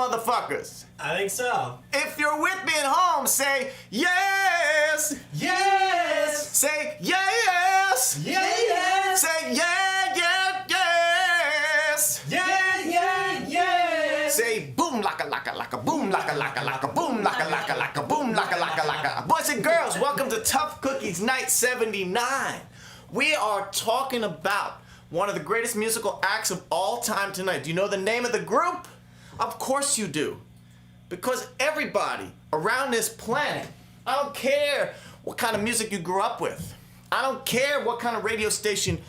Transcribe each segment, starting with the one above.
motherfuckers? I think so. If you're with me at home, say yes. Yes! Say yes. Yeah, yeah! Say yeah, yeah, yes. Yeah, yeah, yeah! Say boom laka laka laka boom laka laka laka boom laka laka laka boom laka laka laka. Boys and girls, welcome to Tough Cookies Night 79. We are talking about one of the greatest musical acts of all time tonight. Do you know the name of the group? Of course you do. Because everybody around this planet, I don't care what kind of music you grew up with. I don't care what kind of radio station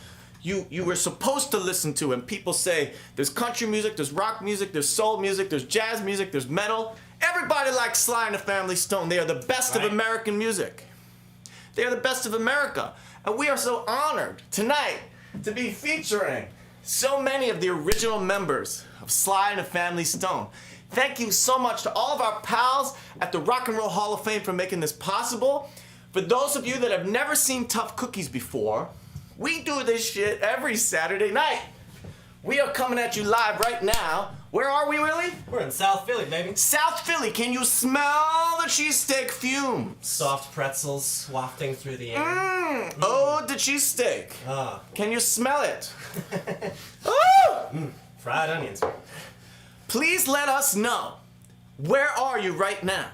you were supposed to listen to, and people say there's country music, there's rock music, there's soul music, there's jazz music, there's metal. Everybody likes Sly and the Family Stone. They are the best of American music. They are the best of America. And we are so honored tonight to be featuring so many of the original members of Sly and the Family Stone. Thank you so much to all of our pals at the Rock and Roll Hall of Fame for making this possible. For those of you that have never seen Tough Cookies before, we do this shit every Saturday night. We are coming at you live right now. Where are we, Willie? We're in South Philly, baby. South Philly. Can you smell the cheesesteak fumes? Soft pretzels wafting through the air. Oh, the cheesesteak. Ah. Can you smell it? Ooh! Fried onions. Please let us know. Where are you right now?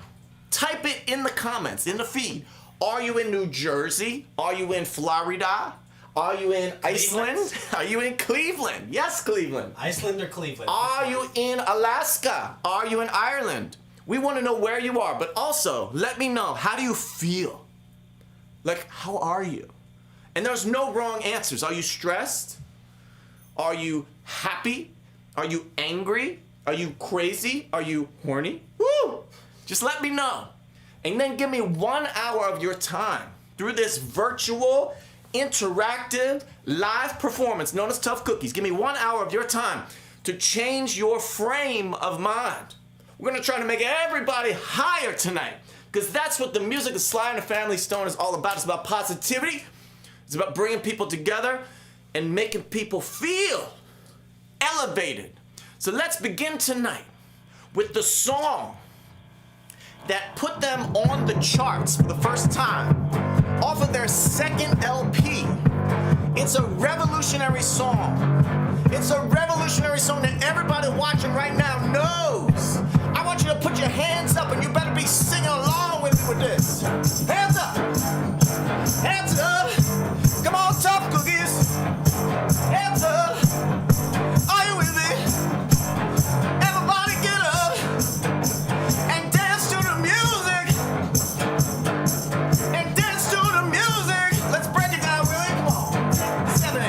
Type it in the comments, in the feed. Are you in New Jersey? Are you in Florida? Are you in Iceland? Are you in Cleveland? Yes, Cleveland. Iceland or Cleveland? Are you in Alaska? Are you in Ireland? We want to know where you are, but also let me know, how do you feel? Like, how are you? And there's no wrong answers. Are you stressed? Are you happy? Are you angry? Are you crazy? Are you horny? Woo! Just let me know. And then give me 1 hour of your time through this virtual, interactive, live performance known as Tough Cookies. Give me 1 hour of your time to change your frame of mind. We're gonna try to make everybody higher tonight, because that's what the music of Sly and the Family Stone is all about. It's about positivity. It's about bringing people together and making people feel elevated. So let's begin tonight with the song that put them on the charts for the first time off of their second LP. It's a revolutionary song. It's a revolutionary song that everybody watching right now knows. I want you to put your hands up, and you better be singing along with me with this. Hands up! Hands up! Come on, Tough Cookies! Hands up! Are you with me? Everybody get up and dance to the music. And dance to the music. Let's break it down, Willie. Come on. 7, 8.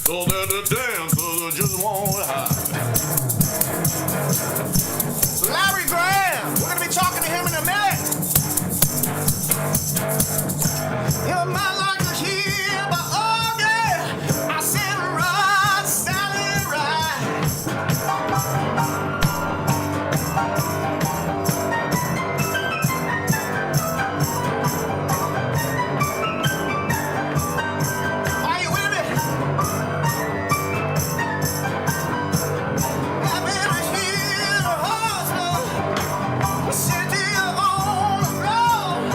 So that the dancers just won't hide. Larry Graham, we're gonna be talking to him in a minute. You might like to hear, but oh yeah, I said right, Sally Are you with me? I've been here to hustle, city on the road.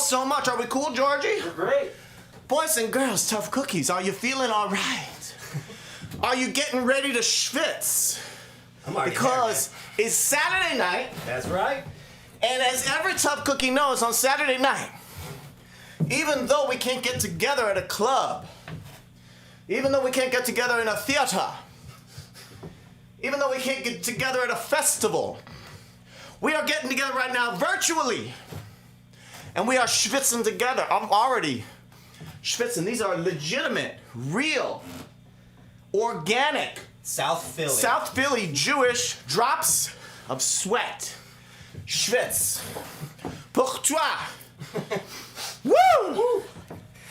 so much. Are we cool, Georgie? Great. Boys and girls, tough cookies, are you feeling all right? Are you getting ready to schwitz? I'm already Because it's Saturday night, there, man. That's right. and as every tough cookie knows, on Saturday night, even though we can't get together at a club, even though we can't get together in a theater, even though we can't get together at a festival, we are getting together right now virtually. And we are schwitzing together. I'm already schwitzing. These are legitimate, real, organic, South Philly Jewish drops of sweat. Schwitz. Pour toi. Woo!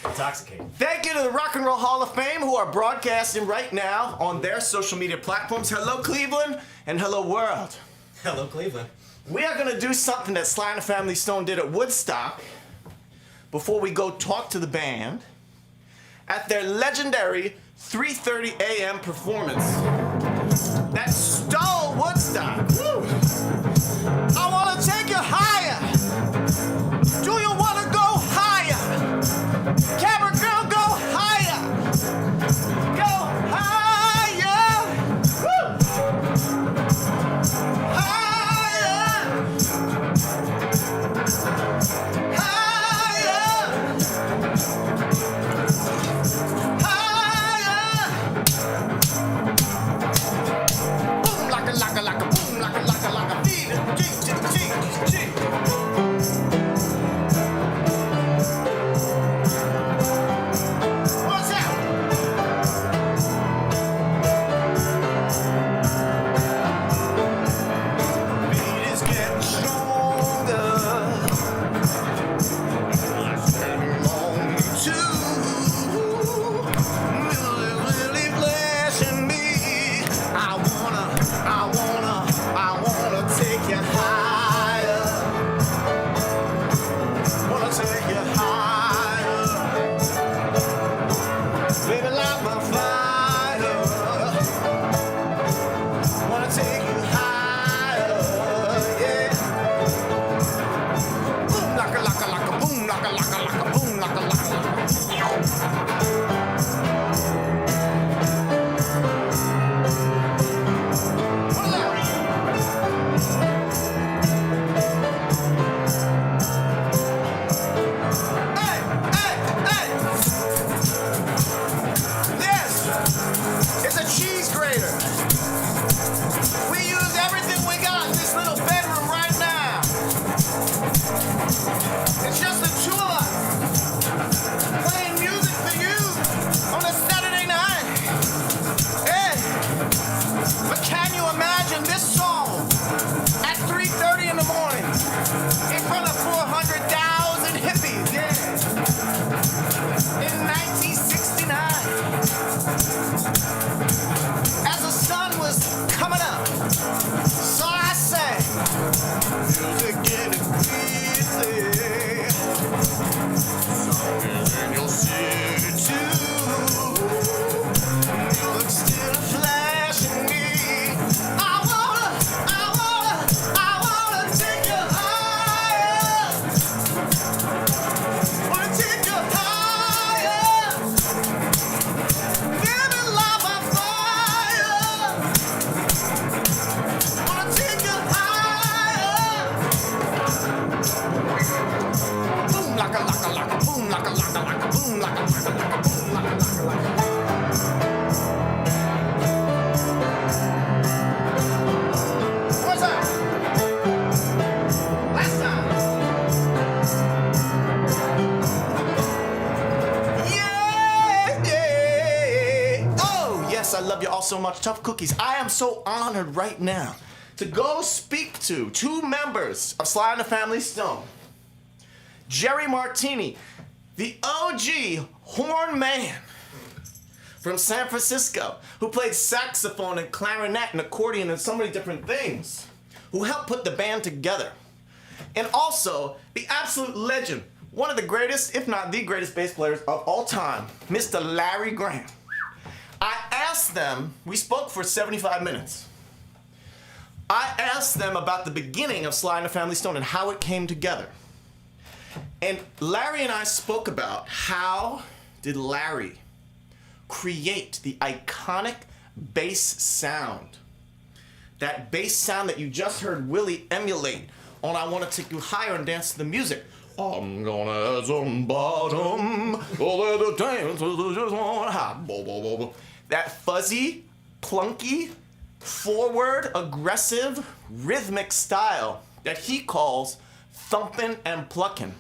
Intoxicating. Thank you to the Rock and Roll Hall of Fame who are broadcasting right now on their social media platforms. Hello, Cleveland, and hello, world. Hello, Cleveland. We are going to do something that Sly and the Family Stone did at Woodstock before we go talk to the band at their legendary 3:30 a.m. performance that stole Woodstock. Woo! I want to take you higher. Do you want to go higher? Camera girl, go higher. Go higher. Woo! Higher. Higher. Higher. Boom, like a boom, like a beat. Ching. What's that? Beat is getting stronger. Long too. Really flashing me. I wanna take you higher. Wanna take you higher. Baby, light my fire. Wanna take you higher, yeah. Boom, like a boom, like a boom, like a. Hey! This is a cheese grater. We use everything we got in this little bedroom right now. It's just the two of us playing music for you on a Saturday night. Hey, but can you imagine this song at 3:30 in the morning in front of 400,000 hippies? Yeah. In 1969, as the sun was coming up, so I sang, music getting easy, something in your city too, music still flashing me. I wanna take you higher, wanna take you higher. Baby, light my fire. Wanna take you higher. Boom, like a boom, like a boom, like a boom, What's that? Last time. Yeah. Oh, yes, I love you all so much. Tough cookies. I am so honored right now to go speak to two members of Sly and the Family Stone. Jerry Martini, the OG horn man from San Francisco, who played saxophone and clarinet and accordion and so many different things, who helped put the band together. And also, the absolute legend, one of the greatest, if not the greatest bass players of all time, Mr. Larry Graham. I asked them, we spoke for 75 minutes. I asked them about the beginning of Sly and the Family Stone and how it came together. And Larry and I spoke about how did Larry create the iconic bass sound. That bass sound that you just heard Willie emulate on I Wanna Take You Higher and Dance to the Music. I'm gonna add some bottom, oh, let the dance, just wanna hop, bo, bo, bo, bo. That fuzzy, plunky, forward, aggressive, rhythmic style that he calls thumping and plucking.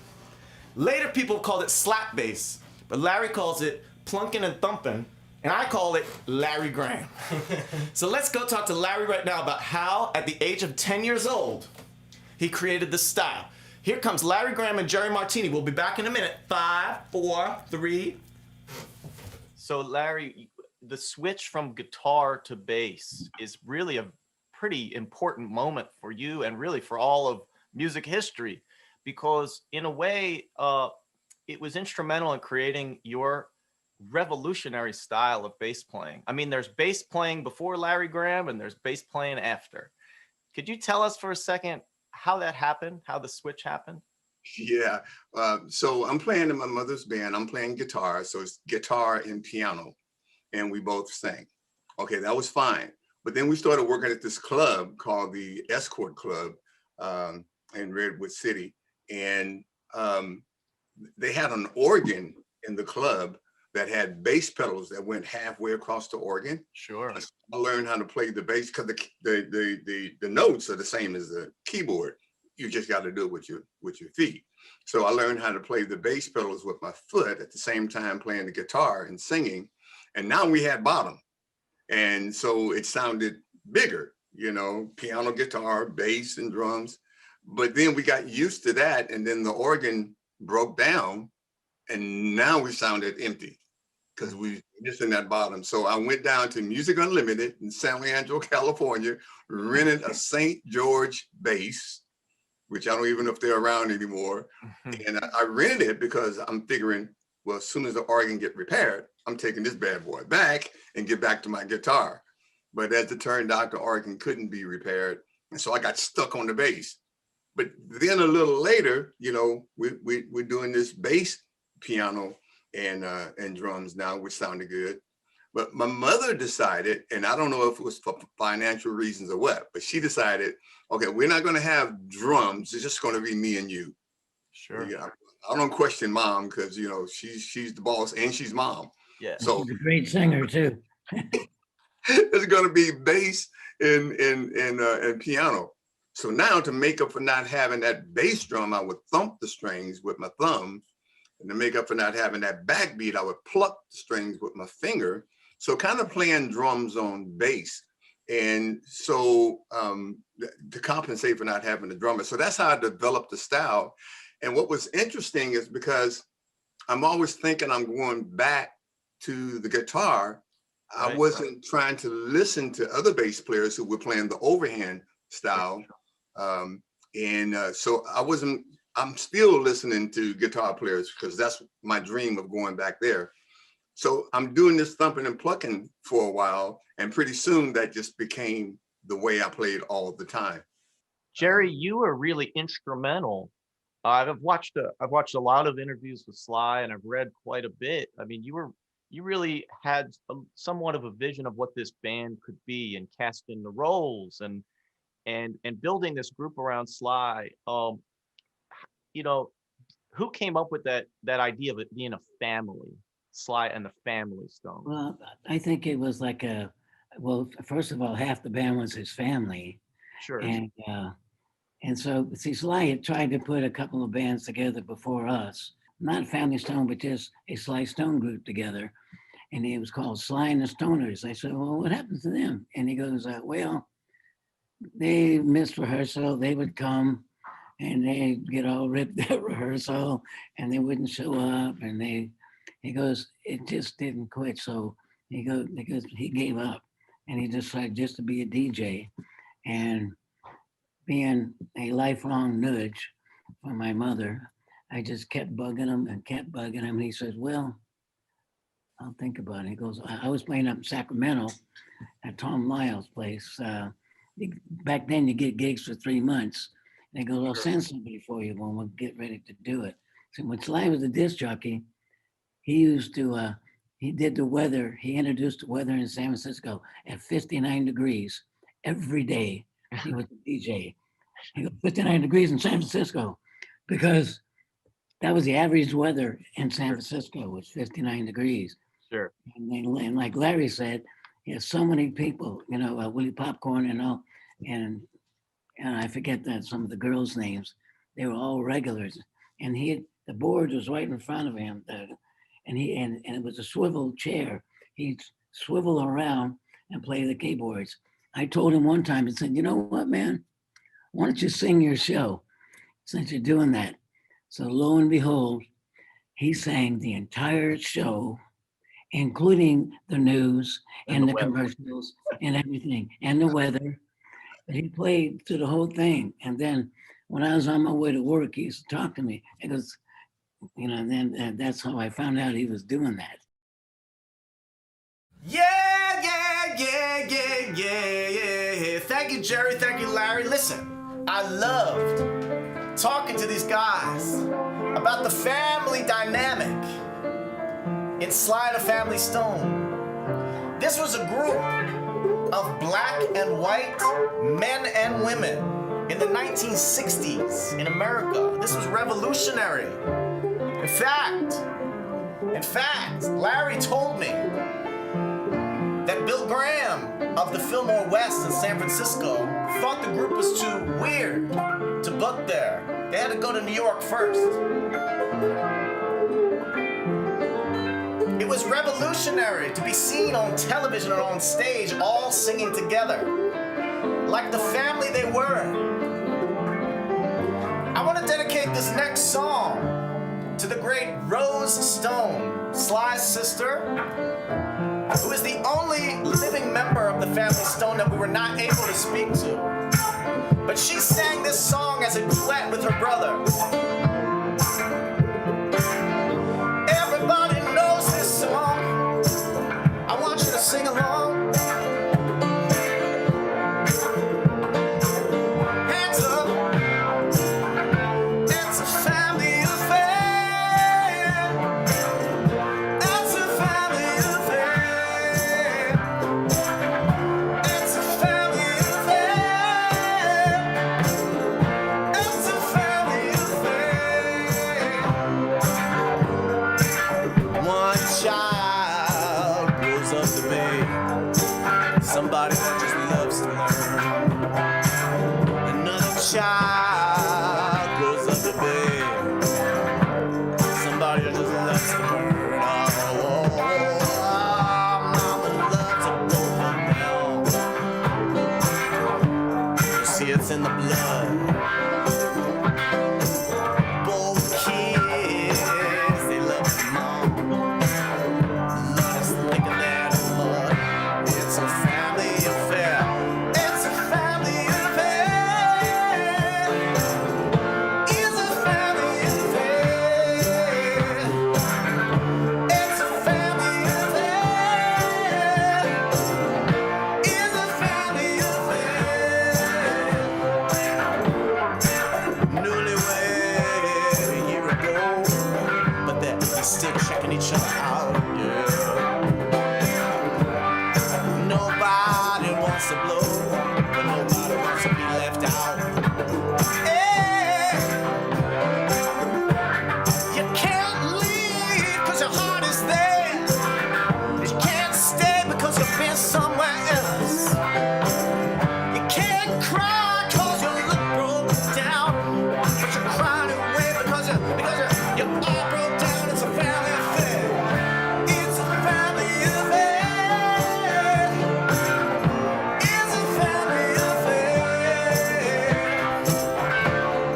Later people called it slap bass, but Larry calls it plunking and thumping, and I call it Larry Graham. So let's go talk to Larry right now about how, at the age of 10 years old, he created this style. Here comes Larry Graham and Jerry Martini. We'll be back in a minute. 5, 4, 3. So Larry, the switch from guitar to bass is really a pretty important moment for you and really for all of music history, because in a way, it was instrumental in creating your revolutionary style of bass playing. I mean, there's bass playing before Larry Graham and there's bass playing after. Could you tell us for a second how that happened, how the switch happened? Yeah. So I'm playing in my mother's band. I'm playing guitar. So it's guitar and piano. And we both sang. Okay, that was fine. But then we started working at this club called the Escort Club in Redwood City. And they had an organ in the club that had bass pedals that went halfway across the organ. Sure. I learned how to play the bass because the notes are the same as the keyboard. You just got to do it with your feet. So I learned how to play the bass pedals with my foot at the same time playing the guitar and singing. And now we had bottom. And so it sounded bigger, you know, piano, guitar, bass, and drums. But then we got used to that. And then the organ broke down. And now we sounded empty because we missing that bottom. So I went down to Music Unlimited in San Leandro, California, rented a St. George bass, which I don't even know if they're around anymore. And I rented it because I'm figuring, well, as soon as the organ get repaired, I'm taking this bad boy back and get back to my guitar. But as it turned out, the organ couldn't be repaired. And so I got stuck on the bass. But then a little later, you know, we're doing this bass, piano, and drums now, which sounded good. But my mother decided, and I don't know if it was for financial reasons or what, but she decided, okay, we're not going to have drums. It's just going to be me and you. Sure. Yeah, I don't question mom because, you know, she's the boss and she's mom. Yeah. So she's a great singer too. it's going to be bass and piano. So now to make up for not having that bass drum, I would thump the strings with my thumb. And to make up for not having that backbeat, I would pluck the strings with my finger. So kind of playing drums on bass. And so to compensate for not having the drummer. So that's how I developed the style. And what was interesting is because I'm always thinking I'm going back to the guitar. Right. I wasn't trying to listen to other bass players who were playing the overhand style. So I'm still listening to guitar players because that's my dream of going back there. So I'm doing this thumping and plucking for a while, and pretty soon that just became the way I played all the time. Jerry, you were really instrumental. I've watched a lot of interviews with Sly, and I've read quite a bit. I mean, you really had somewhat of a vision of what this band could be, and casting the roles and building this group around Sly. You know, who came up with that idea of it being a family, Sly and the Family Stone? Well, I think it was like well, first of all, half the band was his family. Sure. And so, see, Sly had tried to put a couple of bands together before us, not Family Stone, but just a Sly Stone group together. And it was called Sly and the Stoners. I said, well, what happened to them? And he goes, well, they missed rehearsal. They would come and they get all ripped at rehearsal and they wouldn't show up. And he goes, it just didn't quit. So he gave up and he decided just to be a DJ. And being a lifelong nudge from my mother, I just kept bugging him and kept bugging him. And he says, well, I'll think about it. He goes, I was playing up in Sacramento at Tom Lyle's place. Back then you get gigs for 3 months. And he goes, I'll send somebody for you when we'll get ready to do it. So when Sly was a disc jockey, he used to, he did the weather, he introduced the weather in San Francisco at 59 degrees every day. He was a DJ. He goes, 59 degrees in San Francisco, because that was the average weather in San Francisco, was 59 degrees. Sure. And like Larry said, he has so many people, you know, Willie Popcorn and all, and I forget that some of the girls' names. They were all regulars, and the board was right in front of him, and it was a swivel chair. He'd swivel around and play the keyboards. I told him one time, I said, you know what, man? Why don't you sing your show since you're doing that? So lo and behold, he sang the entire show, including the news and the commercials and everything, and the weather. He played through the whole thing. And then when I was on my way to work, he used to talk to me. He goes, you know, and then that's how I found out he was doing that. Yeah, yeah, yeah, yeah, yeah, yeah, yeah. Thank you, Jerry. Thank you, Larry. Listen, I loved talking to these guys about the family dynamic in Sly and the Family Stone. This was a group of black and white men and women in the 1960s in America. This was revolutionary. In fact, Larry told me that Bill Graham of the Fillmore West in San Francisco thought the group was too weird to book there. They had to go to New York first. It was revolutionary to be seen on television and on stage all singing together, like the family they were. I want to dedicate this next song to the great Rose Stone, Sly's sister, who is the only living member of the family Stone that we were not able to speak to. But she sang this song as a duet with her brother. Everybody knows this song. I want you to sing along. Hands up. It's a family affair. It's a family affair. It's a family affair. It's a family affair. One child grows up to be somebody that just loves to learn. Another child grows up to be somebody that just loves to burn. Mama loves both of them. You see, it's in the blood. Both kids, they love their mom. Love is thicker than blood. It's a family affair. It's a family affair. It's a family affair. It's a family affair. It's a family affair. Newlywed a year ago, but they're still checking each other out. Yeah. Nobody wants to blow, but nobody wants to be left out. Hey, you can't leave because your heart is there. You can't stay because you've been somewhere else. You can't cry because you look broke down, but you're crying away because you're all broke down. It's a family affair. It's a family affair. It's a family affair.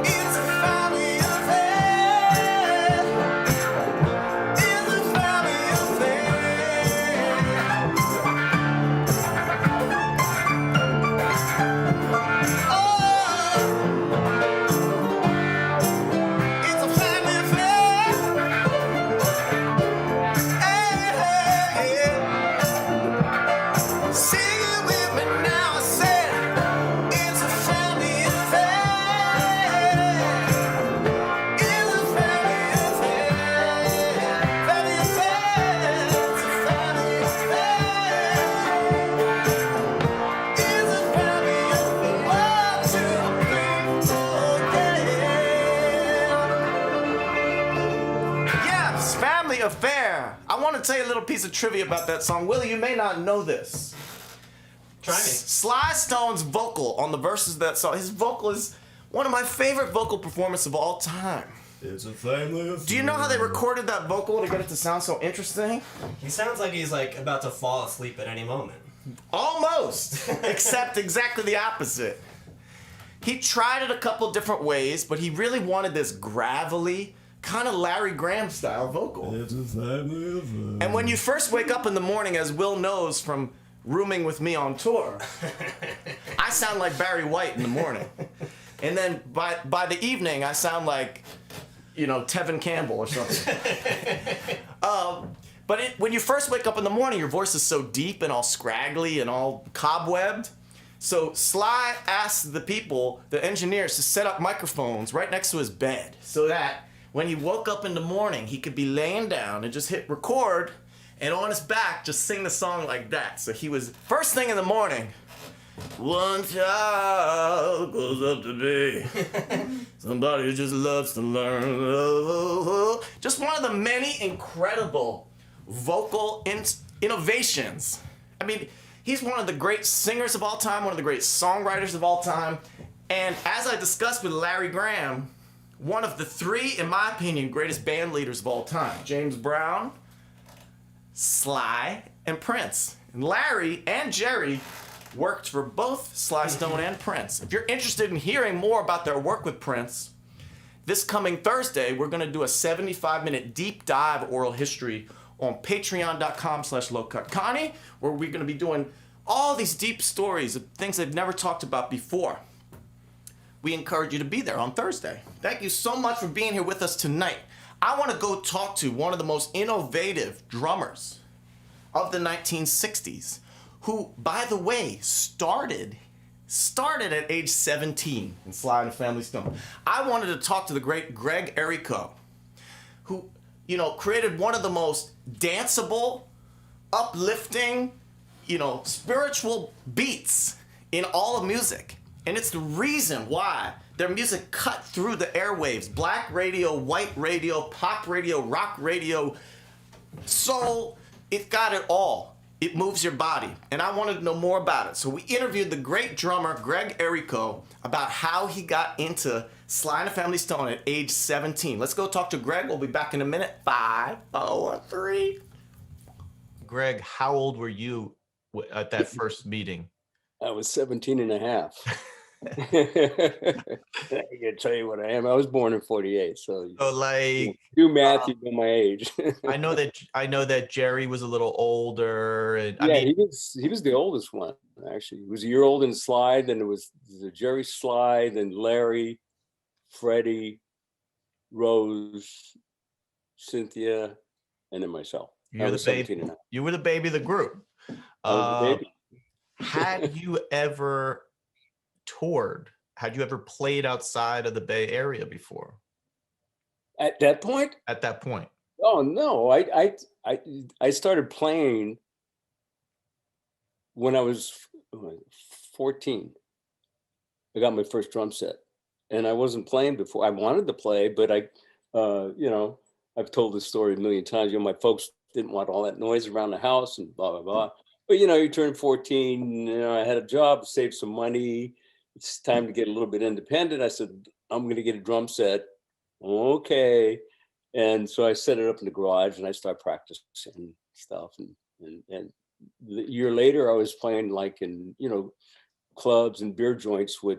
It's a family affair. It's a family affair. little piece of trivia about that song. Willie, you may not know this. Try me. Sly Stone's vocal on the verses of that song, his vocal is one of my favorite vocal performances of all time. It's a family affair. Do you know how they recorded that vocal to get it to sound so interesting? He sounds like he's like about to fall asleep at any moment. Almost, except exactly the opposite. He tried it a couple different ways, but he really wanted this gravelly, kind of Larry Graham style vocal. It's a family affair. And when you first wake up in the morning, as Will knows from rooming with me on tour, I sound like Barry White in the morning. And then by the evening, I sound like, Tevin Campbell or something. But when you first wake up in the morning, your voice is so deep and all scraggly and all cobwebbed. So Sly asked the people, the engineers, to set up microphones right next to his bed so that when he woke up in the morning, he could be laying down and just hit record and on his back just sing the song like that. So he was, first thing in the morning, one child goes up to be somebody who just loves to learn. Just one of the many incredible vocal innovations. I mean, he's one of the great singers of all time, one of the great songwriters of all time. And as I discussed with Larry Graham, one of the three, in my opinion, greatest band leaders of all time. James Brown, Sly, and Prince. And Larry and Jerry worked for both Sly Stone and Prince. If you're interested in hearing more about their work with Prince, this coming Thursday, we're going to do a 75-minute deep dive oral history on patreon.com/lowcut Connie, where we're going to be doing all these deep stories of things they've never talked about before. We encourage you to be there on Thursday. Thank you so much for being here with us tonight. I want to go talk to one of the most innovative drummers of the 1960s, who, by the way, started at age 17 in Sly and the Family Stone. I wanted to talk to the great Greg Errico, who, created one of the most danceable, uplifting, spiritual beats in all of music. And it's the reason why their music cut through the airwaves. Black radio, white radio, pop radio, rock radio, soul, it got it all. It moves your body. And I wanted to know more about it. So we interviewed the great drummer, Greg Errico, about how he got into Sly and the Family Stone at age 17. Let's go talk to Greg. We'll be back in a minute. 5, 4, 3. Greg, how old were you at that first meeting? I was 17 and a half. I can tell you what I am. I was born in 48, so do math, you know my age. I know that Jerry was a little older, and he was the oldest one, actually. He was a year older than Sly, then it was the Jerry, Sly, then Larry, Freddie, Rose, Cynthia, and then myself. You're the baby. You were the baby of the group. I was the baby. Had you ever toured? Had you ever played outside of the Bay Area before? At that point? At that point. Oh no, I started playing when I was 14. I got my first drum set, and I wasn't playing before. I wanted to play, but I've told this story a million times. My folks didn't want all that noise around the house and blah blah blah. But you turn 14. I had a job, saved some money. It's time to get a little bit independent. I said, I'm going to get a drum set. Okay. And so I set it up in the garage and I started practicing stuff. And a year later, I was playing like in, clubs and beer joints I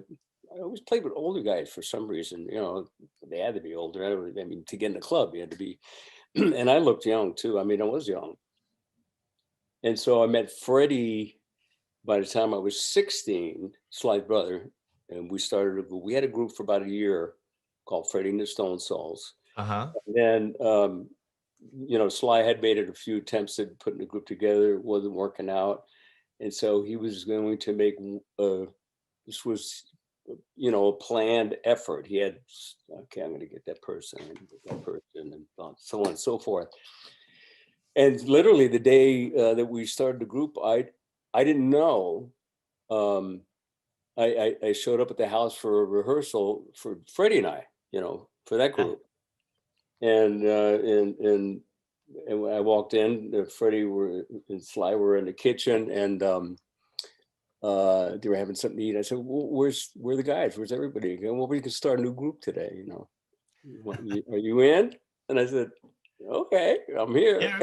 always played with older guys for some reason. They had to be older. I mean, to get in the club, you had to be. And I looked young too. I mean, I was young. And so I met Freddie by the time I was 16, Sly's brother, and we had a group for about a year called Freddie and the Stone Souls. Uh-huh. And then, Sly had made it a few attempts at putting the group together. It wasn't working out. And so he was going to make, this was, a planned effort. He had, okay, I'm going to get that person and so on and so forth. And literally the day that we started the group, I didn't know. I showed up at the house for a rehearsal for Freddie and I, for that group. And and when I walked in, Freddie and Sly were in the kitchen, and they were having something to eat. I said, well, where are the guys? Where's everybody? They go, well, we can start a new group today, you know. Are you in? And I said, okay, I'm here. Yeah.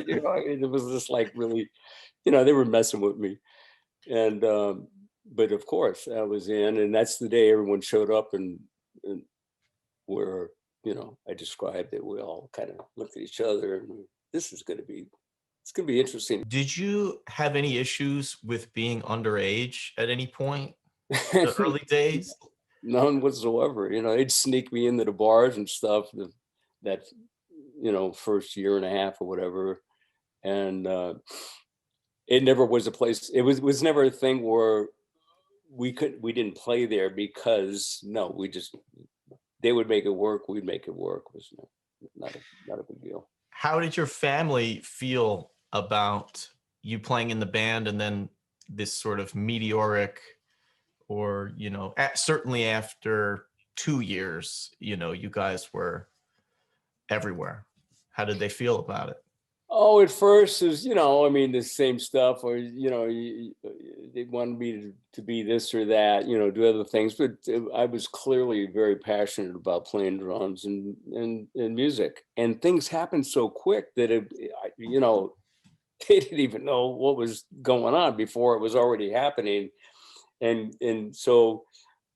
You know, it was just like really, you know, they were messing with me. And but of course I was in, and that's the day everyone showed up, and where, you know, I described it, we all kind of looked at each other, and this is going to be, it's going to be interesting. Did you have any issues with being underage at any point in the early days? None whatsoever. You know, they'd sneak me into the bars and stuff that, you know, first year and a half or whatever. And it never was a place, it was never a thing where we didn't play there, because no, they would make it work, we'd make it work. It was not a big deal. How did your family feel about you playing in the band, and then this sort of meteoric, or, you know, certainly after 2 years, you know, you guys were everywhere? How did they feel about it? Oh, at first is, you know, I mean, the same stuff, or, you know, they wanted me to be this or that, you know, do other things. But I was clearly very passionate about playing drums and music. And things happened so quick that, you know, they didn't even know what was going on before it was already happening. And so,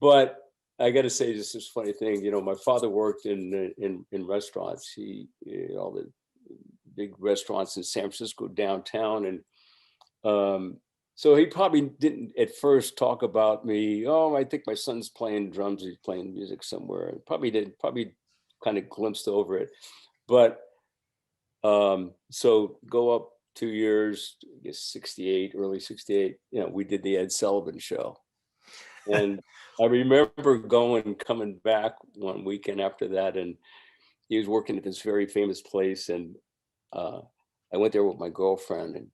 but I got to say, this is a funny thing, you know, my father worked in restaurants. All the big restaurants in San Francisco downtown. And so he probably didn't at first talk about me. Oh, I think my son's playing drums. He's playing music somewhere. And probably kind of glimpsed over it. But so go up 2 years, I guess 68, early 68, you know, we did the Ed Sullivan Show. And I remember coming back one weekend after that, and he was working at this very famous place, and I went there with my girlfriend,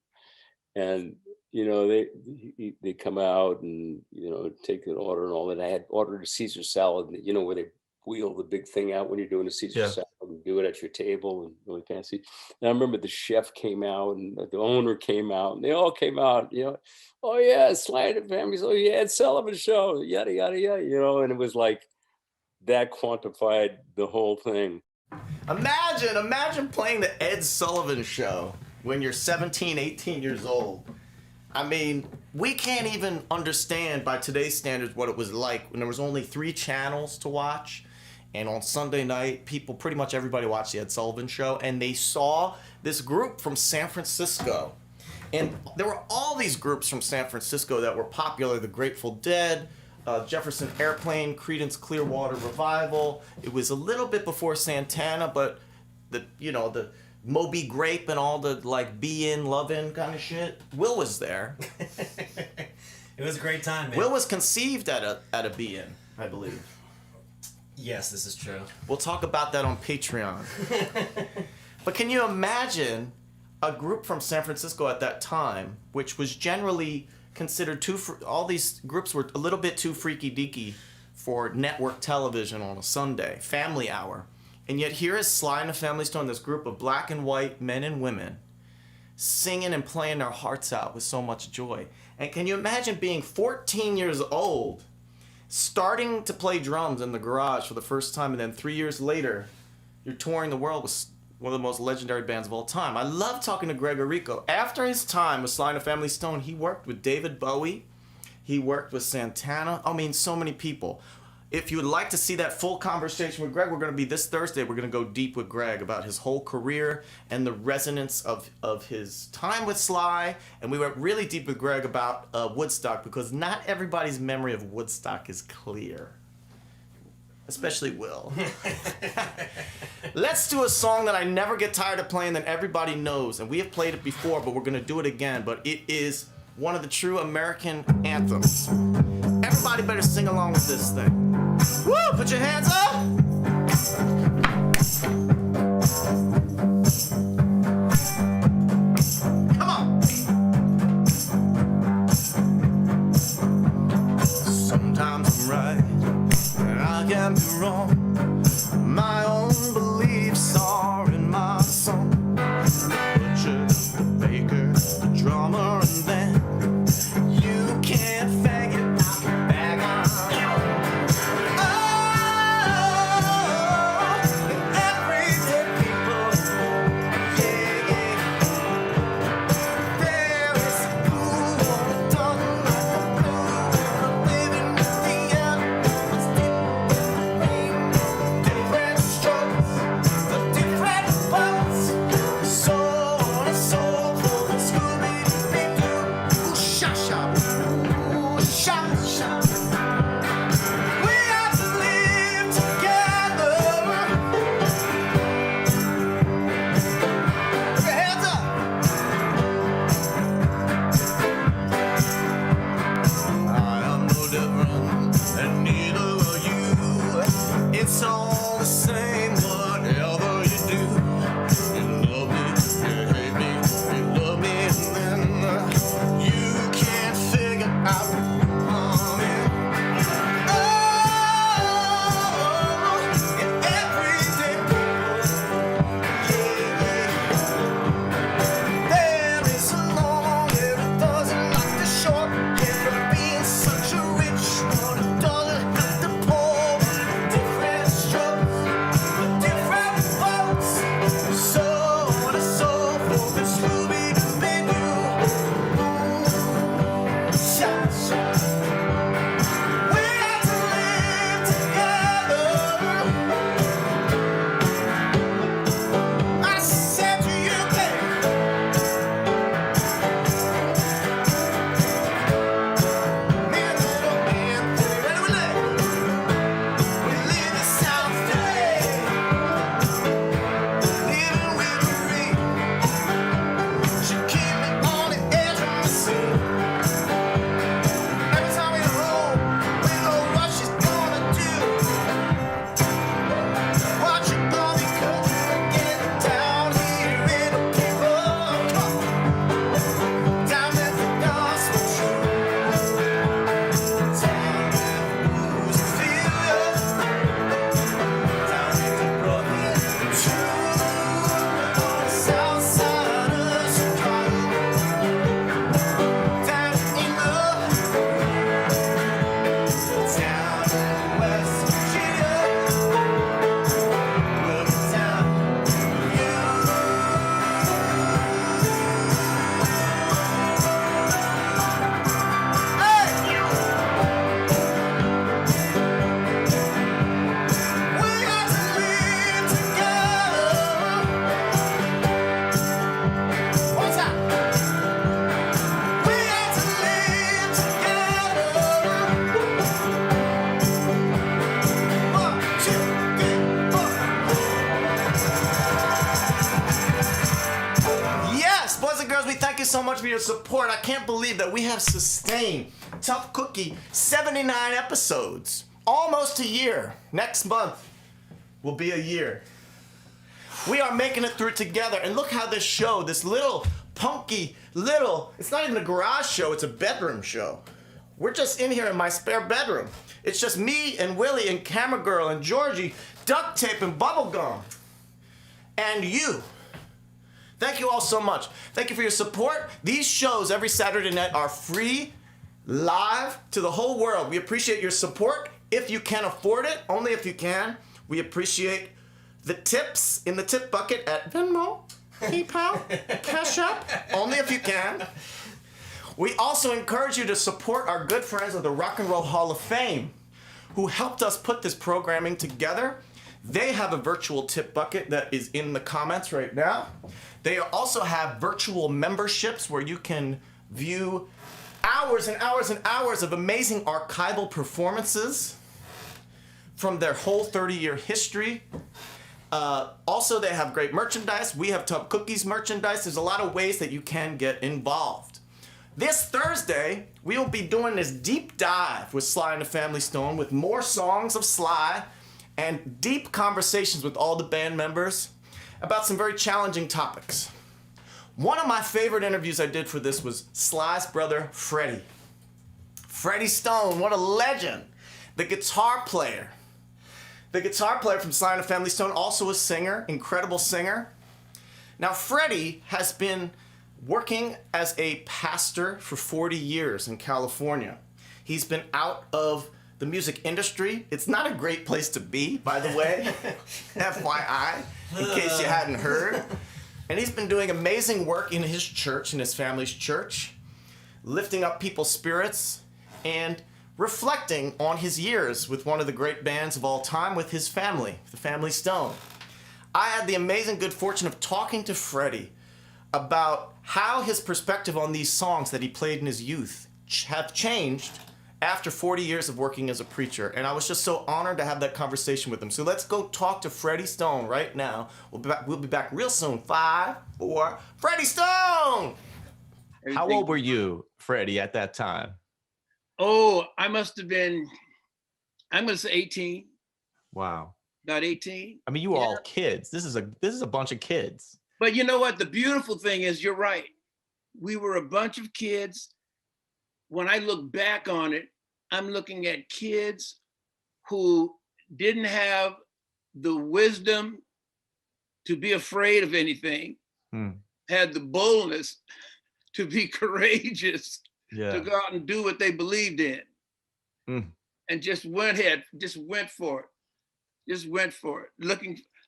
and you know, they come out and, you know, take an order and all that. I had ordered a Caesar salad, you know, where they wheel the big thing out when you're doing a Caesar salad, and do it at your table, and really fancy. And I remember the chef came out, and the owner came out, and they all came out, you know, oh yeah, Sly and the Family, oh yeah, Ed Sullivan Show, yada yada yada, you know. And it was like that quantified the whole thing. Imagine playing the Ed Sullivan Show when you're 17, 18 years old. I mean, we can't even understand by today's standards what it was like when there was only 3 channels to watch. And on Sunday night, pretty much everybody watched the Ed Sullivan Show, and they saw this group from San Francisco. And there were all these groups from San Francisco that were popular: the Grateful Dead, Jefferson Airplane, Creedence Clearwater Revival. It was a little bit before Santana, but the Moby Grape and all the like Be In, Love In kind of shit. Will was there. It was a great time, man. Will was conceived at a Be In, I believe. Yes, this is true. We'll talk about that on Patreon. But can you imagine a group from San Francisco at that time, which was generally considered all these groups were a little bit too freaky deaky for network television on a Sunday, family hour. And yet here is Sly and the Family Stone, this group of black and white men and women, singing and playing their hearts out with so much joy. And can you imagine being 14 years old, starting to play drums in the garage for the first time, and then 3 years later, you're touring the world with one of the most legendary bands of all time. I love talking to Greg Arrico. After his time with Sly and the Family Stone, he worked with David Bowie. He worked with Santana. I mean, so many people. If you would like to see that full conversation with Greg, we're going to be this Thursday. We're going to go deep with Greg about his whole career and the resonance of his time with Sly. And we went really deep with Greg about Woodstock, because not everybody's memory of Woodstock is clear. Especially Will. Let's do a song that I never get tired of playing, that everybody knows. And we have played it before, but we're going to do it again. But it is one of the true American anthems. Everybody better sing along with this thing. Woo! Put your hands up! Come on! Sometimes I'm right, and I can be wrong. My own beliefs are in my song. much for your support. I can't believe that we have sustained Tough Cookie 79 episodes. Almost a year. Next month will be a year. We are making it through together. And look how this show, this little punky little, it's not even a garage show, it's a bedroom show. We're just in here in my spare bedroom. It's just me and Willie and Camera Girl and Georgie, duct tape and bubble gum. And you. Thank you all so much. Thank you for your support. These shows every Saturday night are free, live to the whole world. We appreciate your support. If you can afford it, only if you can. We appreciate the tips in the tip bucket at Venmo, PayPal, Cash App, only if you can. We also encourage you to support our good friends of the Rock and Roll Hall of Fame who helped us put this programming together. They have a virtual tip bucket that is in the comments right now. They also have virtual memberships where you can view hours and hours and hours of amazing archival performances from their whole 30-year history. Also, they have great merchandise. We have Tough Cookies merchandise. There's a lot of ways that you can get involved. This Thursday, we will be doing this deep dive with Sly and the Family Stone with more songs of Sly and deep conversations with all the band members about some very challenging topics. One of my favorite interviews I did for this was Sly's brother, Freddie. Freddie Stone, what a legend. The guitar player. The guitar player from Sly and the Family Stone, also a singer, incredible singer. Now, Freddie has been working as a pastor for 40 years in California. He's been out of the music industry. It's not a great place to be, by the way, FYI, in case you hadn't heard. And he's been doing amazing work in his church, in his family's church, lifting up people's spirits and reflecting on his years with one of the great bands of all time with his family, the Family Stone. I had the amazing good fortune of talking to Freddie about how his perspective on these songs that he played in his youth have changed after 40 years of working as a preacher. And I was just so honored to have that conversation with him. So let's go talk to Freddie Stone right now. We'll be back real soon. 5, 4, Freddie Stone! How old were you, Freddie, at that time? Oh, I must have been, I'm gonna say 18. Wow. About 18. I mean, you were all kids. This is a bunch of kids. But you know what? The beautiful thing is, you're right. We were a bunch of kids. When I look back on it, I'm looking at kids who didn't have the wisdom to be afraid of anything, had the boldness to be courageous, to go out and do what they believed in, and just went ahead, just went for it,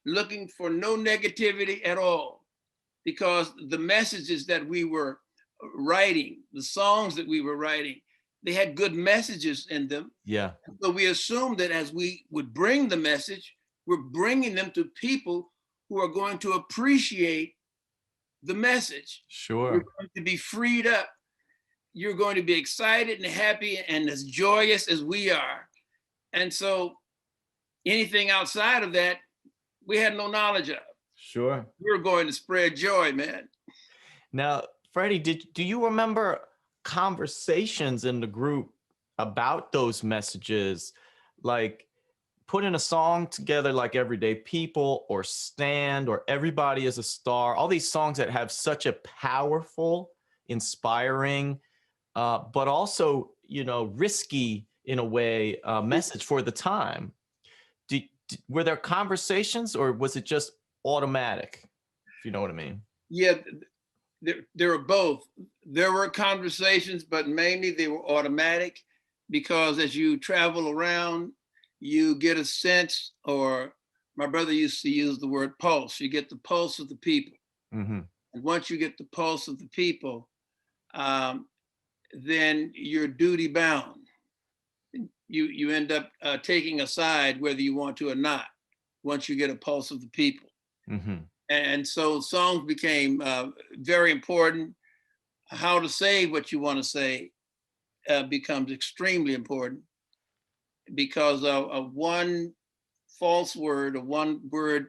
looking for no negativity at all, because the messages that we were writing, the songs that we were writing, they had good messages in them. Yeah. So we assumed that as we would bring the message, we're bringing them to people who are going to appreciate the message. Sure. You're going to be freed up. You're going to be excited and happy and as joyous as we are. And so anything outside of that, we had no knowledge of. Sure. We were going to spread joy, man. Now, Freddie, do you remember conversations in the group about those messages, like putting a song together like Everyday People or Stand or Everybody is a Star, all these songs that have such a powerful, inspiring, but also, risky in a way, message for the time? Were there conversations or was it just automatic, if you know what I mean? Yeah, there were both. There were conversations, but mainly they were automatic, because as you travel around, you get a sense, or my brother used to use the word pulse. You get the pulse of the people. Mm-hmm. And once you get the pulse of the people, then you're duty bound. You end up taking a side whether you want to or not, once you get a pulse of the people. Mm-hmm. And so songs became very important. How to say what you want to say becomes extremely important, because of one false word or one word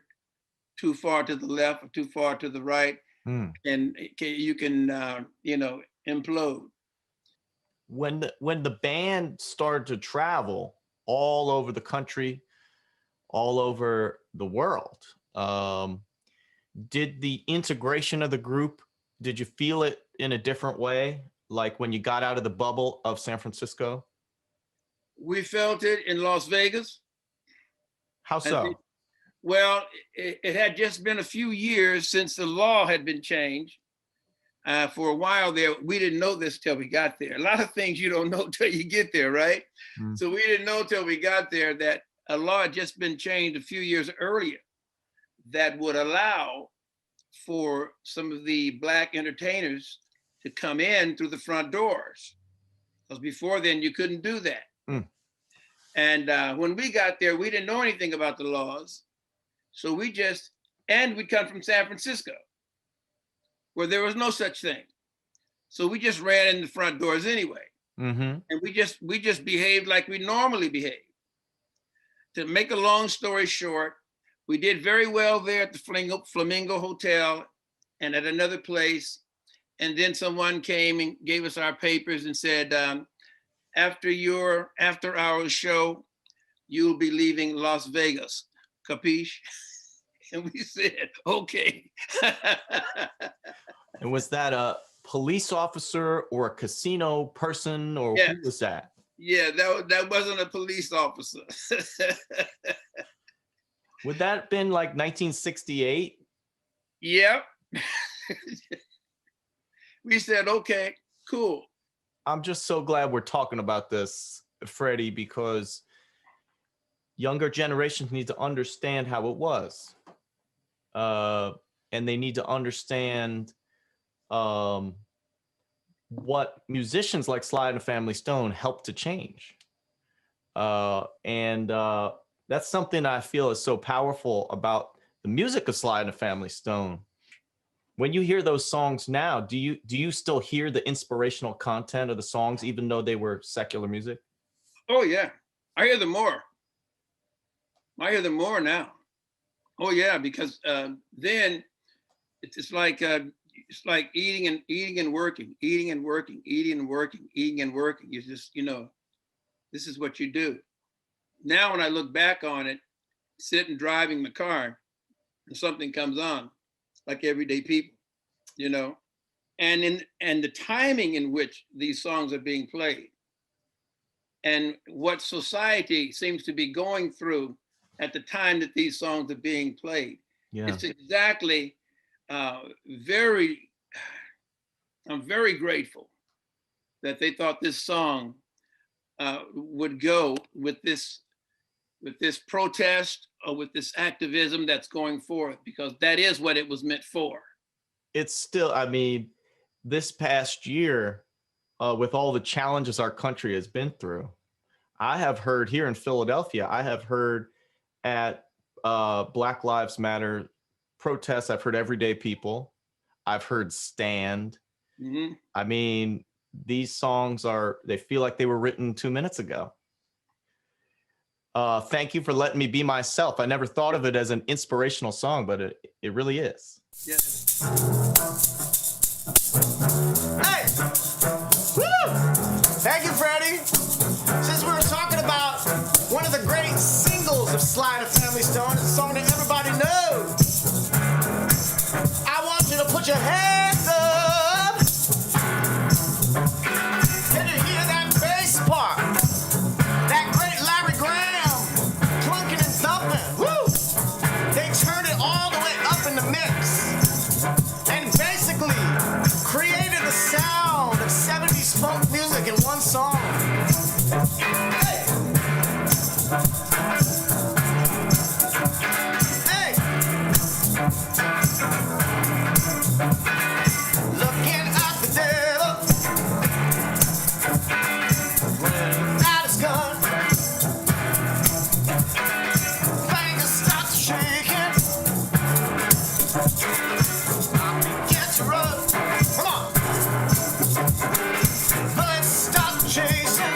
too far to the left or too far to the right and you can implode. When the band started to travel all over the country, all over the world, did the integration of the group, did you feel it in a different way? Like when you got out of the bubble of San Francisco? We felt it in Las Vegas. How so? Well, it had just been a few years since the law had been changed. For a while there, we didn't know this till we got there. A lot of things you don't know till you get there, right? So we didn't know till we got there that a law had just been changed a few years earlier that would allow for some of the Black entertainers to come in through the front doors. Because before then, you couldn't do that. And when we got there, we didn't know anything about the laws. So we'd come from San Francisco, where there was no such thing. So we just ran in the front doors anyway. And we just behaved like we normally behave. To make a long story short, we did very well there at the Flamingo Hotel and at another place. And then someone came and gave us our papers and said, after your after-hours show, you'll be leaving Las Vegas. Capiche? And we said, okay. And was that a police officer or a casino person, or who was that? Yeah, that wasn't a police officer. Would that have been like 1968? Yep. We said, okay, cool. I'm just so glad we're talking about this, Freddie, because younger generations need to understand how it was. And they need to understand what musicians like Sly and the Family Stone helped to change. And that's something I feel is so powerful about the music of Sly and the Family Stone. When you hear those songs now, do you still hear the inspirational content of the songs, even though they were secular music? Oh yeah, I hear them more. I hear them more now. Oh yeah, because then it's like eating and working, eating and working, eating and working, eating and working. You just, this is what you do. Now when I look back on it, sitting driving the car, and something comes on, like Everyday People, and the timing in which these songs are being played, and what society seems to be going through at the time that these songs are being played. Yeah. It's exactly I'm very grateful that they thought this song would go with this protest or with this activism that's going forth, because that is what it was meant for. It's still, this past year, with all the challenges our country has been through, I have heard here in Philadelphia, I have heard at Black Lives Matter protests, I've heard Everyday People, I've heard Stand. These songs they feel like they were written 2 minutes ago. Thank you for letting me be myself. I never thought of it as an inspirational song, but it really is. Yes. Hey! Woo! Thank you, Freddie. Since we were talking about one of the great singles of Sly and the Family Stone, it's a song that everybody knows. I want you to put your hands up. Can you hear that bass part? That great Larry Graham clunking and thumping. Woo! They turned it all the way up in the mix and basically created the sound of 70s folk music in one song. Hey! Hey! Looking at the devil without his gun. Fingers start shaking. I begin to run. Come on. Bullets start chasing.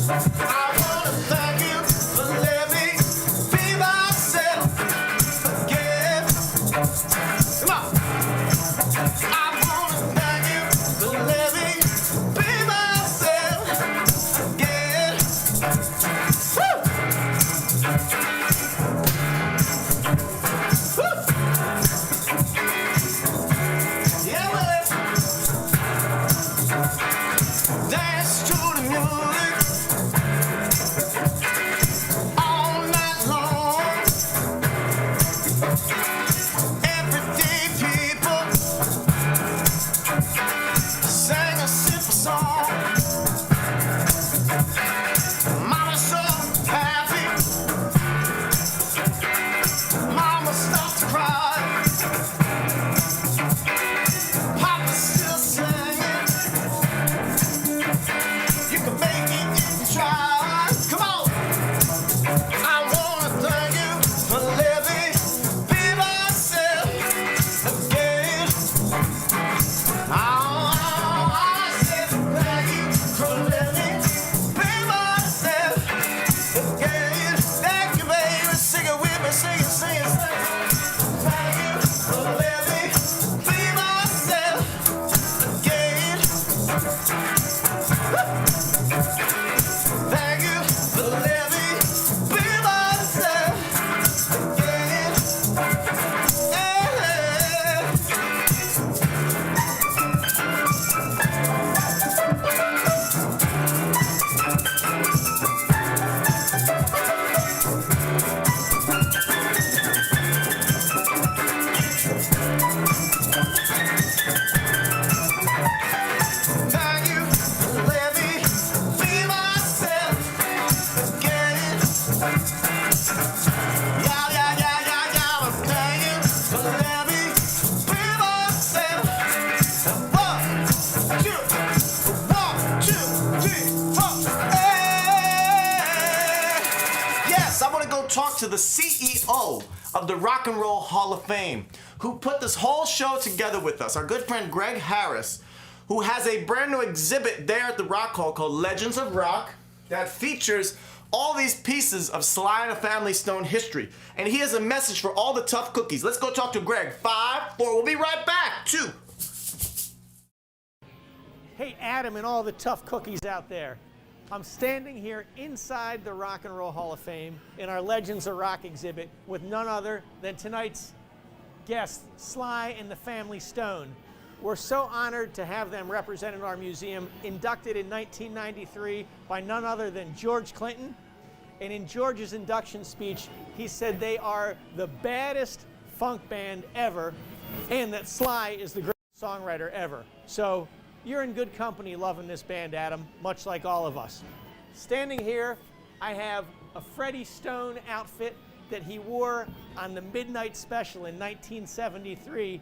I wanna thank you for letting me be myself again. Come on. I wanna thank you for letting me be myself again. Woo! Woo! Yeah, well, dance to the music all night long. Everyday people sang a simple song. Mama's so happy. Mama stopped to cry. Papa's still singing. You can make it if you try. Come on. I wanna thank you for letting me be myself again. I said thank you for letting me be myself again. Thank you, baby. Sing it with me. Sing it, sing it, sing it. Thank you for letting me be myself again. Thank you for letting me be myself again. Thank you for letting me be myself again. Yeah, yeah, yeah, yeah, yeah. Thank you for letting me be myself. One, two, three, four. Hey! Yes, I want to go talk to the CEO of the Rock and Roll Hall of Fame, who put this whole show together with us, our good friend Greg Harris, who has a brand new exhibit there at the Rock Hall called Legends of Rock that features all these pieces of Sly and the Family Stone history. And he has a message for all the tough cookies. Let's go talk to Greg. 5, 4, we'll be right back. 2. Hey, Adam and all the tough cookies out there. I'm standing here inside the Rock and Roll Hall of Fame in our Legends of Rock exhibit with none other than tonight's guest, Sly and the Family Stone. We're so honored to have them represented in our museum, inducted in 1993 by none other than George Clinton. And in George's induction speech, he said they are the baddest funk band ever, and that Sly is the greatest songwriter ever. So you're in good company loving this band, Adam, much like all of us. Standing here, I have a Freddie Stone outfit that he wore on the Midnight Special in 1973.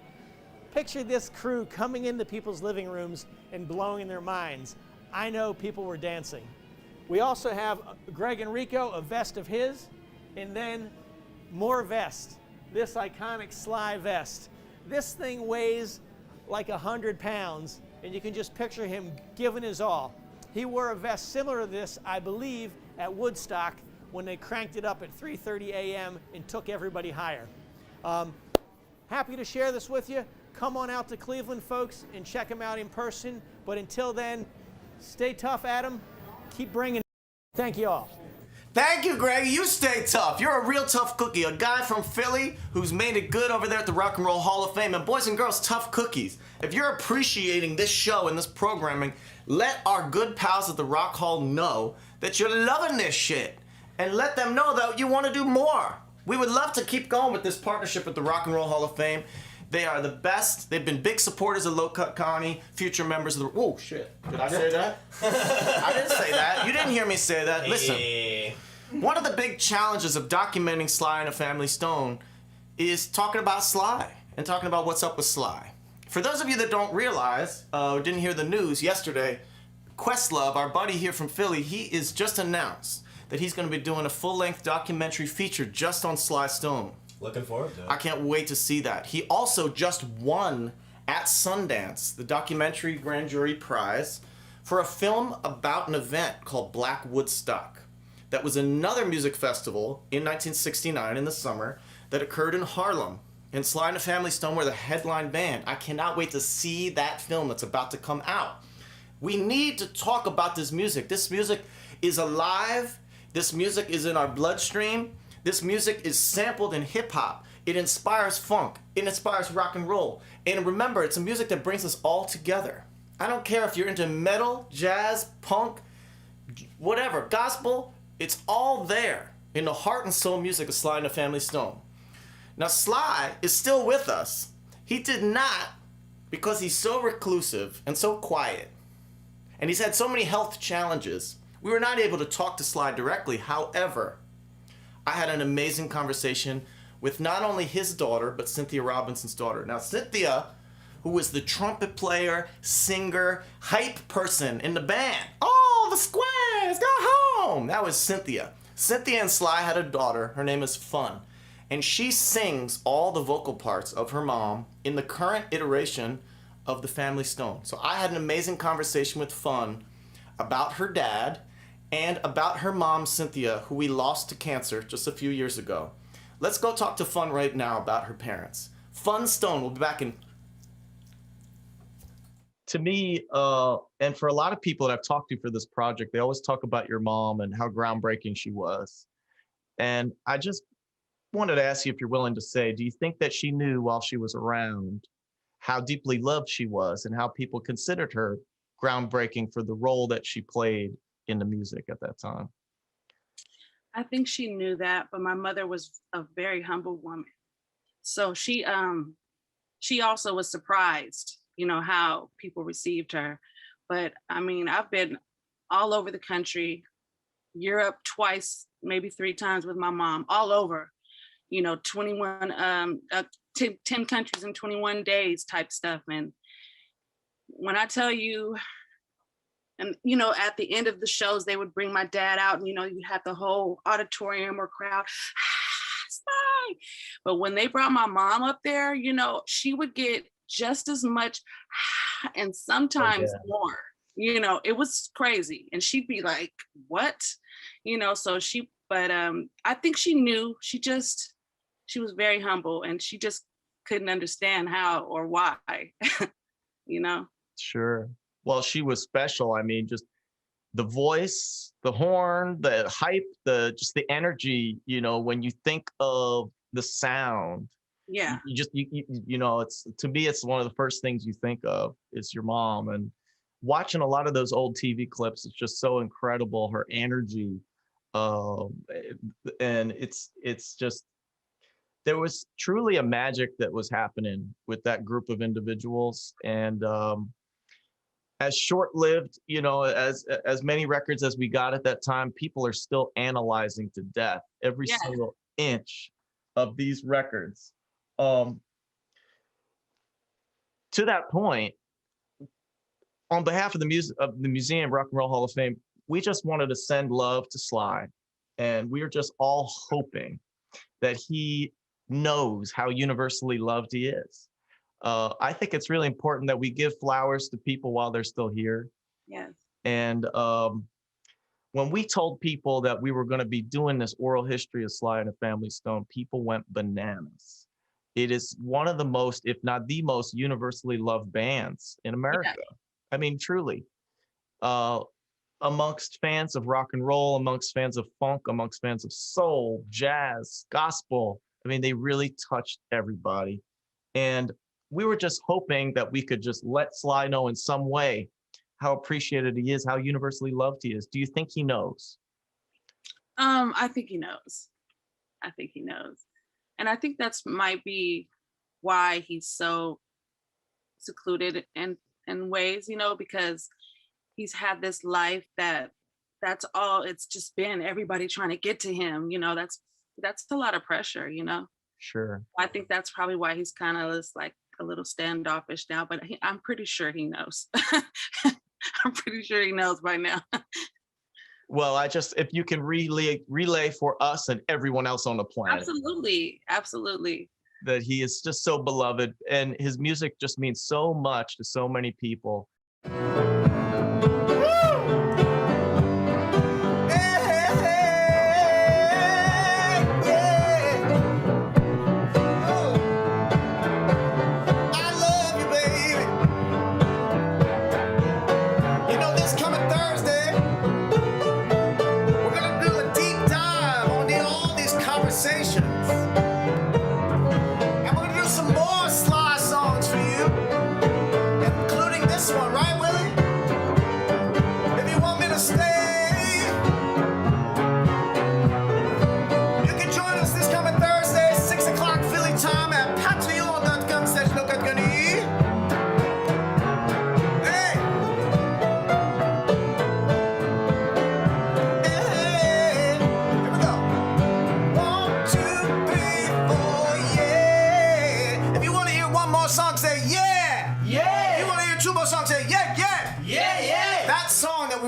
Picture this crew coming into people's living rooms and blowing their minds. I know people were dancing. We also have Greg Enrico, a vest of his, and then more vest. This iconic Sly vest. This thing weighs like 100 pounds, and you can just picture him giving his all. He wore a vest similar to this, I believe, at Woodstock when they cranked it up at 3:30 a.m. and took everybody higher. Happy to share this with you. Come on out to Cleveland, folks, and check him out in person. But until then, stay tough, Adam. Keep bringing it. Thank you all. Thank you, Greg. You stay tough. You're a real tough cookie, a guy from Philly who's made it good over there at the Rock and Roll Hall of Fame. And boys and girls, tough cookies. If you're appreciating this show and this programming, let our good pals at the Rock Hall know that you're loving this shit. And let them know that you want to do more. We would love to keep going with this partnership with the Rock and Roll Hall of Fame. They are the best. They've been big supporters of Low Cut Connie, future members of the... Oh, shit. Did I say that? I didn't say that. You didn't hear me say that. Listen. One of the big challenges of documenting Sly and the Family Stone is talking about Sly and talking about what's up with Sly. For those of you that don't realize, or didn't hear the news yesterday, Questlove, our buddy here from Philly, he is just announced that he's going to be doing a full-length documentary feature just on Sly Stone. Looking forward to it. I can't wait to see that. He also just won at Sundance the documentary grand jury prize for a film about an event called Black Woodstock. That was another music festival in 1969 in the summer that occurred in Harlem. And Sly and the Family Stone were the headline band. I cannot wait to see that film that's about to come out. We need to talk about this music. This music is alive. This music is in our bloodstream. This music is sampled in hip hop. It inspires funk. It inspires rock and roll. And remember, it's a music that brings us all together. I don't care if you're into metal, jazz, punk, whatever, gospel, it's all there in the heart and soul music of Sly and the Family Stone. Now, Sly is still with us. He did not, because he's so reclusive and so quiet, and he's had so many health challenges, we were not able to talk to Sly directly. However, I had an amazing conversation with not only his daughter, but Cynthia Robinson's daughter. Now, Cynthia, who was the trumpet player, singer, hype person in the band. Oh, the squares, go home! That was Cynthia. Cynthia and Sly had a daughter. Her name is Fun. And she sings all the vocal parts of her mom in the current iteration of the Family Stone. So I had an amazing conversation with Fun about her dad and about her mom, Cynthia, who we lost to cancer just a few years ago. Let's go talk to Fun right now about her parents. Fun Stone will be back in. To me, and for a lot of people that I've talked to for this project, they always talk about your mom and how groundbreaking she was. And I just wanted to ask you if you're willing to say, do you think that she knew while she was around how deeply loved she was and how people considered her groundbreaking for the role that she played in the music at that time? I think she knew that, but my mother was a very humble woman. So she also was surprised, how people received her. But I mean, I've been all over the country, Europe twice, maybe 3 times with my mom, all over. 21, 10 countries in 21 days type stuff. And when I tell you, and, at the end of the shows, they would bring my dad out and, you had the whole auditorium or crowd. Spy. But when they brought my mom up there, she would get just as much and sometimes more. It was crazy. And she'd be like, what? So but I think she knew. She was very humble and she just couldn't understand how or why, Sure. Well, she was special. I mean, just the voice, the horn, the hype, just the energy, when you think of the sound. Yeah. It's, to me, it's one of the first things you think of is your mom. And watching a lot of those old TV clips, it's just so incredible, her energy. And it's just, there was truly a magic that was happening with that group of individuals. And as short-lived, as many records as we got at that time, people are still analyzing to death every single inch of these records. To that point, on behalf of the Museum Rock and Roll Hall of Fame, we just wanted to send love to Sly. And we are just all hoping that he knows how universally loved he is. I think it's really important that we give flowers to people while they're still here. Yes. And when we told people that we were going to be doing this oral history of Sly and the Family Stone, people went bananas. It is one of the most, if not the most, universally loved bands in America. Yeah. I mean, truly. Amongst fans of rock and roll, amongst fans of funk, amongst fans of soul, jazz, gospel. I mean, they really touched everybody. And we were just hoping that we could just let Sly know in some way how appreciated he is, how universally loved he is. Do you think he knows? I think he knows. And I think that's might be why he's so secluded in ways, because he's had this life that's all it's just been, everybody trying to get to him, that's a lot of pressure, Sure. I think that's probably why he's kind of just like a little standoffish now, but I'm pretty sure he knows. I'm pretty sure he knows by now. Well, if you can relay for us and everyone else on the planet. Absolutely. That he is just so beloved and his music just means so much to so many people.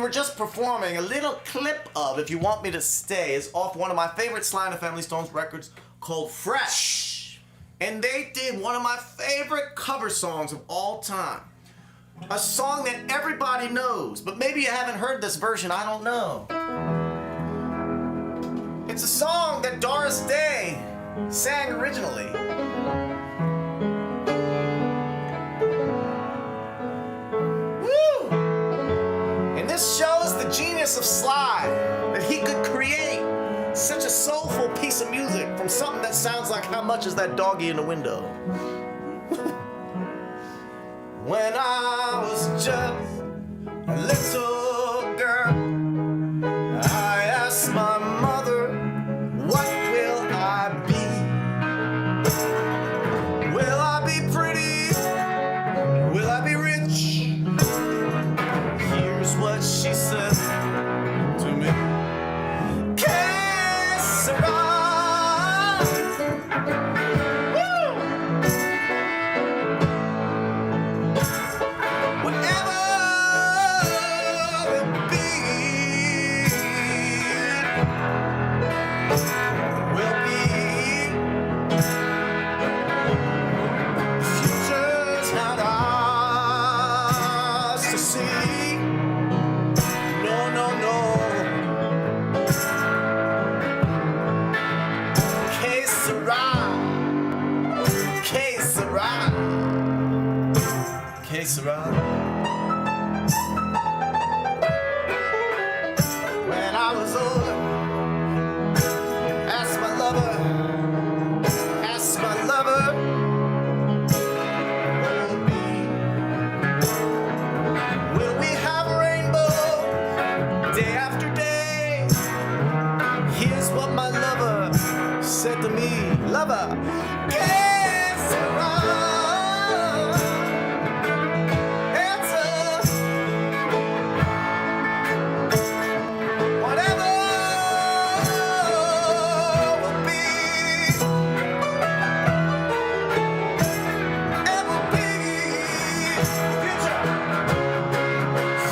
were just performing, a little clip of If You Want Me to Stay is off one of my favorite Sly and the Family Stones records called Fresh. And they did one of my favorite cover songs of all time. A song that everybody knows, but maybe you haven't heard this version, I don't know. It's a song that Doris Day sang originally. Woo! And this shows the genius of Sly, that he could create such a soulful piece of music from something that sounds like How Much Is That Doggy in the Window? When I was just a little girl, I asked my mother, what will I be? Will I be pretty? Will I be rich? Here's what she said to me. Que sera? Woo! Whatever will be, will be. Future's not ours to see. No, no, no. Que sera? Que sera? Que sera? When I was older, asked my lover, what will it be? Will we have a rainbow day after day? Here's what my lover said to me. Lover, que sera? Answer. Whatever will be, it will be.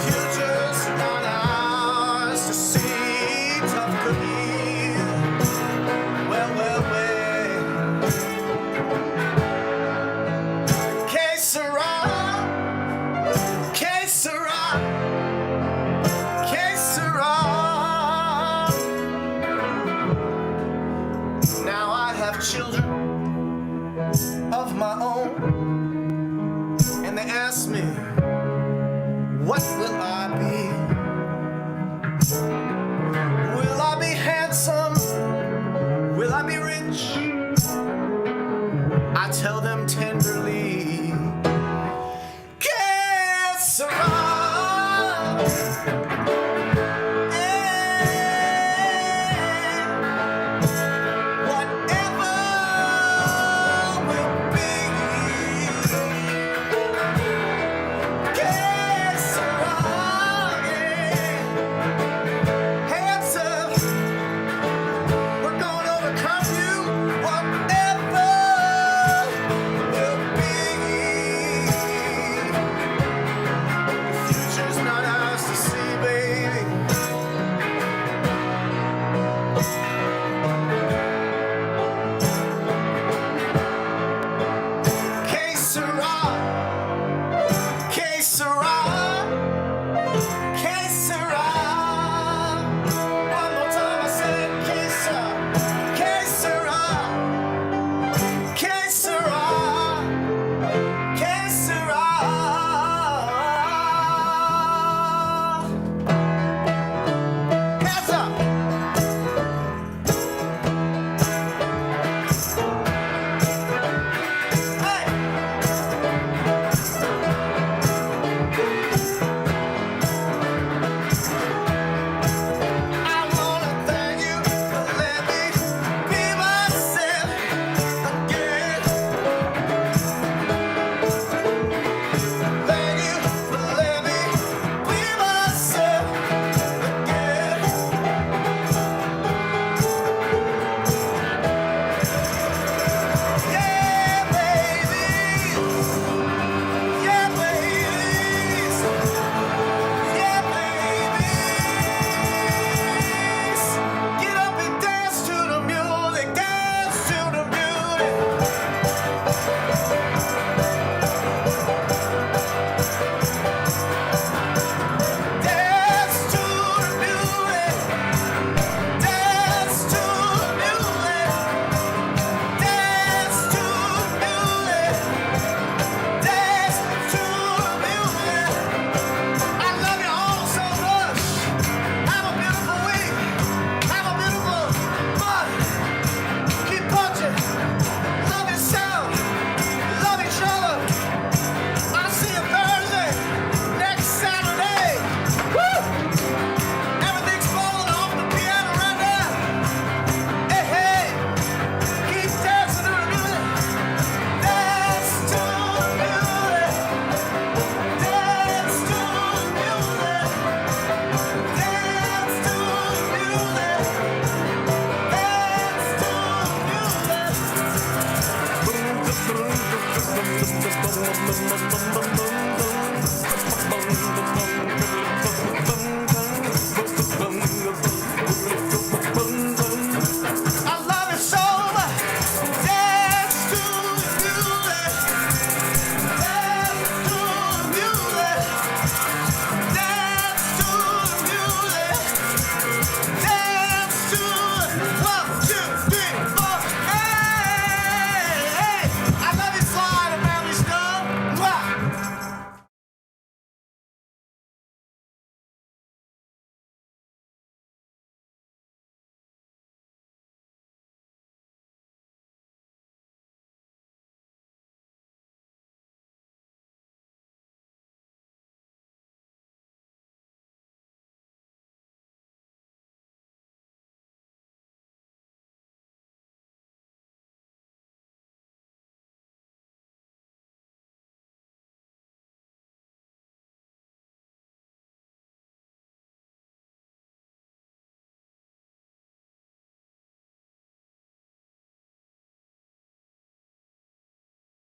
Future's not ours to see. Tough cookie. Well, well, well. Que sera? Que sera? Que sera? Now I have children of my own, and they ask me, what will I be? Will I be handsome? Will I be rich? I tell them tenderly,